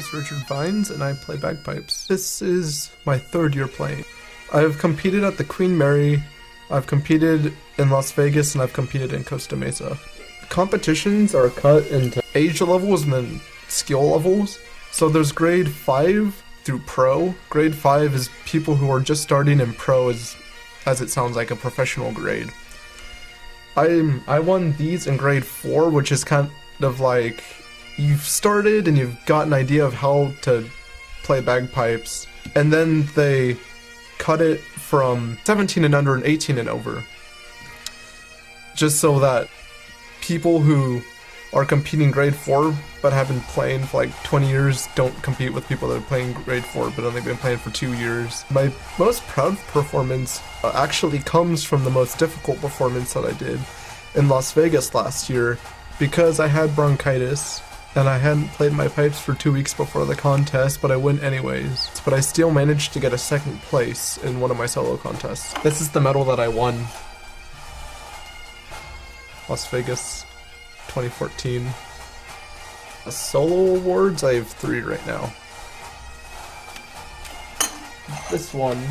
is Richard Vines, and I play bagpipes. This is my third year playing. I've competed at the Queen Mary, I've competed in Las Vegas, and I've competed in Costa Mesa. Competitions are cut into age levels and then skill levels. So there's grade 5 through pro. Grade 5 is people who are just starting, and pro is, as it sounds like, a professional grade. I won these in grade 4, which is kind of like you've started and you've got an idea of how to play bagpipes, and then they cut it from 17 and under and 18 and over, just so that people who are competing grade 4 but have been playing for like 20 years don't compete with people that are playing grade 4 but only been playing for 2 years. My most proud performance actually comes from the most difficult performance that I did in Las Vegas last year, because I had bronchitis and I hadn't played my pipes for 2 weeks before the contest, but I went anyways. But I still managed to get a second place in one of my solo contests. This is the medal that I won. Las Vegas 2014. Solo awards, I have 3 right now. This one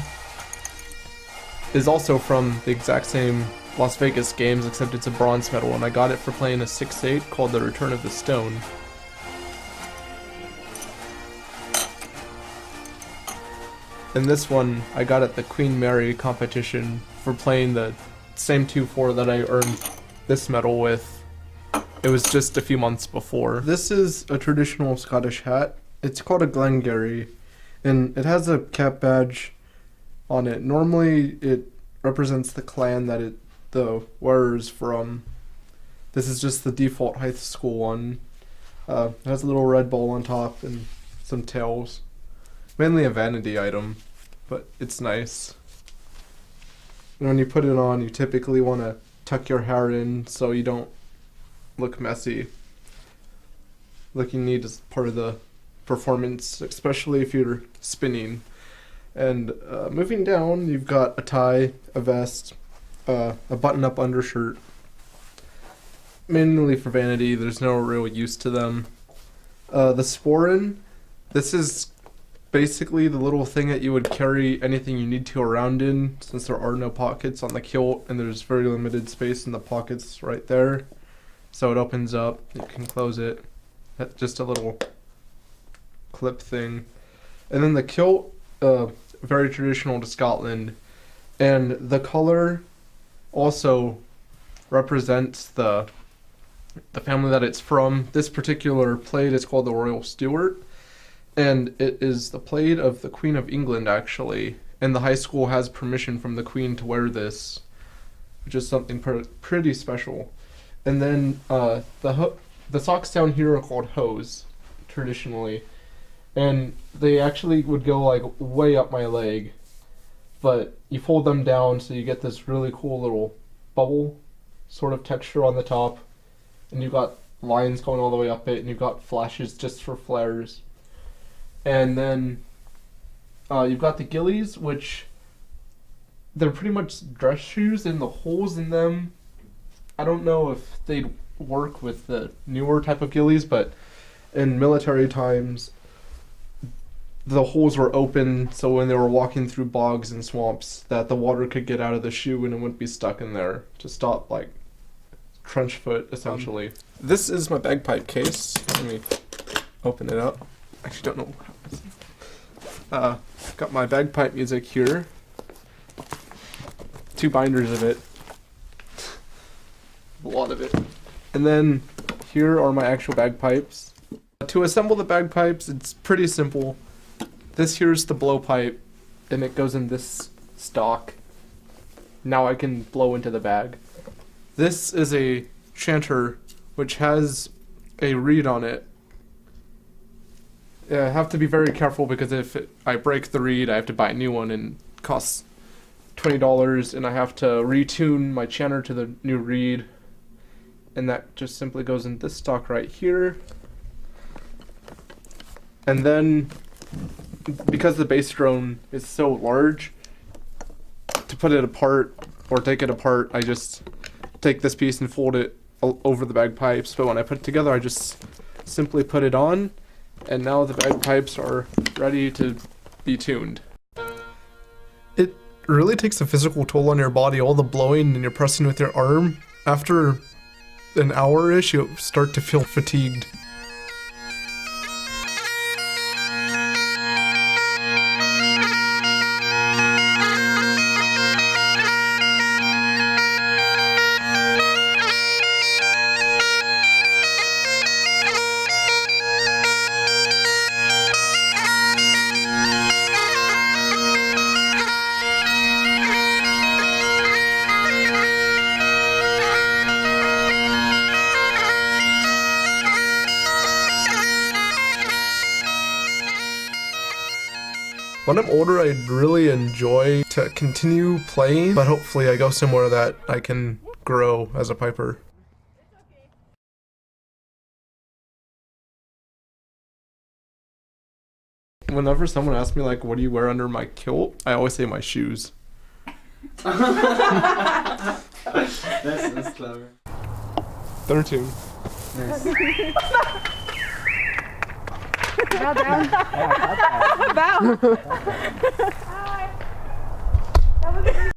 is also from the exact same Las Vegas games, except it's a bronze medal, and I got it for playing a 6-8 called The Return of the Stone. And this one I got at the Queen Mary competition for playing the same 2-4 that I earned this medal with. It was just a few months before. This is a traditional Scottish hat. It's called a Glengarry, and it has a cap badge on it. Normally it represents the clan that the wearer's from. This is just the default high school one. It has a little red bowl on top and some tails. Mainly a vanity item, but it's nice. And when you put it on, you typically want to tuck your hair in so you don't look messy. Looking neat is part of the performance, especially if you're spinning. And moving down, you've got a tie, a vest, a button-up undershirt. Mainly for vanity, there's no real use to them. The sporran, this is basically the little thing that you would carry anything you need to around in, since there are no pockets on the kilt and there's very limited space in the pockets right there. So it opens up, you can close it. That's just a little clip thing. And then the kilt, very traditional to Scotland, and the color also represents the family that it's from. This particular plaid is called the Royal Stuart, and it is the plaid of the Queen of England, actually, and the high school has permission from the Queen to wear this, which is something pretty special. And then the socks down here are called hose, traditionally, and they actually would go like way up my leg, but you fold them down so you get this really cool little bubble sort of texture on the top, and you've got lines going all the way up it, and you've got flashes just for flares. And then you've got the gillies, which they're pretty much dress shoes, and the holes in them, I don't know if they'd work with the newer type of gillies, but in military times, the holes were open, so when they were walking through bogs and swamps, that the water could get out of the shoe and it wouldn't be stuck in there to stop, like, trench foot, essentially. This is my bagpipe case. Let me open it up. Actually, don't know how. Got my bagpipe music here. 2 binders of it. A lot of it. And then here are my actual bagpipes. To assemble the bagpipes, it's pretty simple. This here's the blowpipe, and it goes in this stock. Now I can blow into the bag. This is a chanter, which has a reed on it. I have to be very careful, because if I break the reed, I have to buy a new one, and it costs $20, and I have to retune my chanter to the new reed. And that just simply goes in this stock right here. And then, because the bass drone is so large, to put it apart or take it apart, I just take this piece and fold it over the bagpipes. But when I put it together, I just simply put it on, And now the bagpipes are ready to be tuned. It really takes a physical toll on your body, all the blowing and you're pressing with your arm. After an hour-ish, you start to feel fatigued. When I'm older, I'd really enjoy to continue playing, but hopefully I go somewhere that I can grow as a piper. Whenever someone asks me, like, what do you wear under my kilt, I always say my shoes. That's clever. Better tune. Nice. Bow down. Yeah, bow.